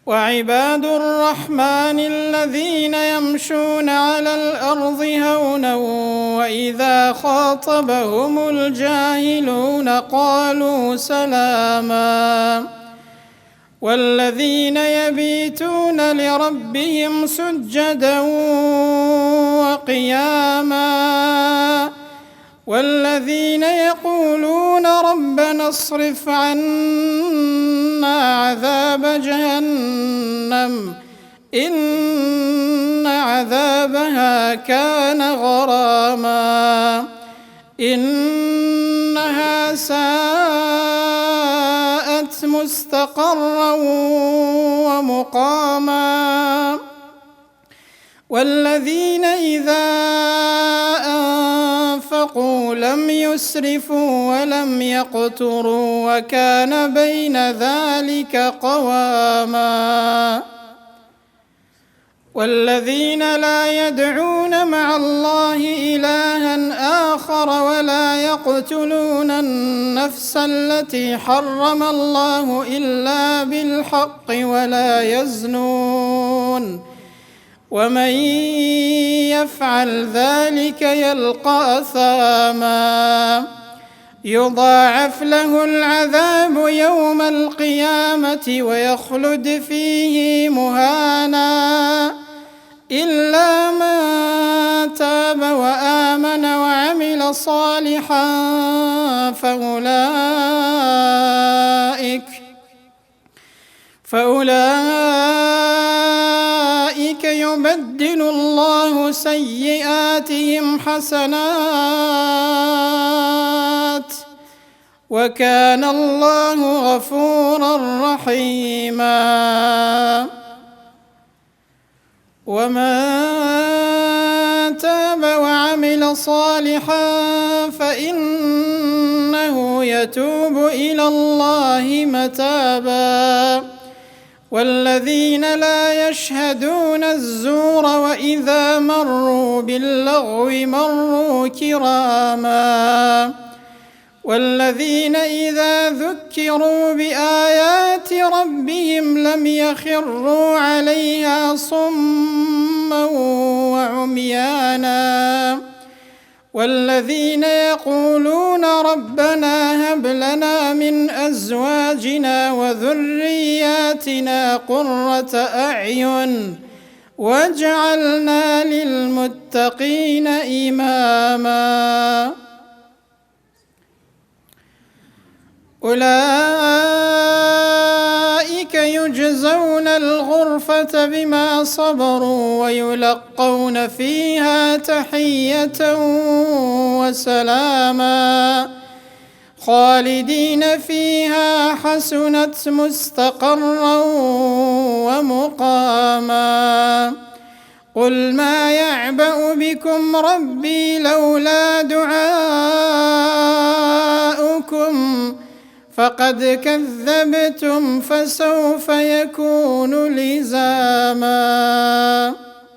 وعباد الرحمن الذين يمشون على الأرض هونا وإذا خاطبهم الجاهلون قالوا سلاما والذين يبيتون لربهم سجدا وقياما والذين يقولون ربنا اصرف عنا عذاب جهنم إن عذابها كان غراما إنها ساءت مستقرا ومقاما والذين إذا أنفقوا لم يسرفوا ولم يقتروا وكان بين ذلك قواما والذين لا يدعون مع الله إلها آخر ولا يقتلون النفس التي حرم الله إلا بالحق ولا يزنون ومن يفعل ذلك يلقى أثاما يضاعف له العذاب يوم القيامة ويخلد فيه مهانا إلا من تاب وآمن وعمل صالحا فأولئك يبدل الله سيئاتهم حسنات وكان الله غفورا رحيما ومن تاب وعمل صالحا فإنه يتوب إلى الله متابا والذين لا يشهدون الزور وإذا مروا باللغو مروا كراما والذين إذا ذكروا بآيات ربهم لم يخروا عليها صما وعميانا والذين يقولون ربنا هب لنا من أزواجنا وذرياتنا قرة أعين واجعلنا للمتقين إماما أولئك يجزون الغرفة بما صبروا ويلقون فيها تحية وسلاما خالدين فيها حسنت مستقرا ومقاما قل ما يعبأ بكم ربي لولا دعاؤكم فقد كذبتم فسوف يكون لزاما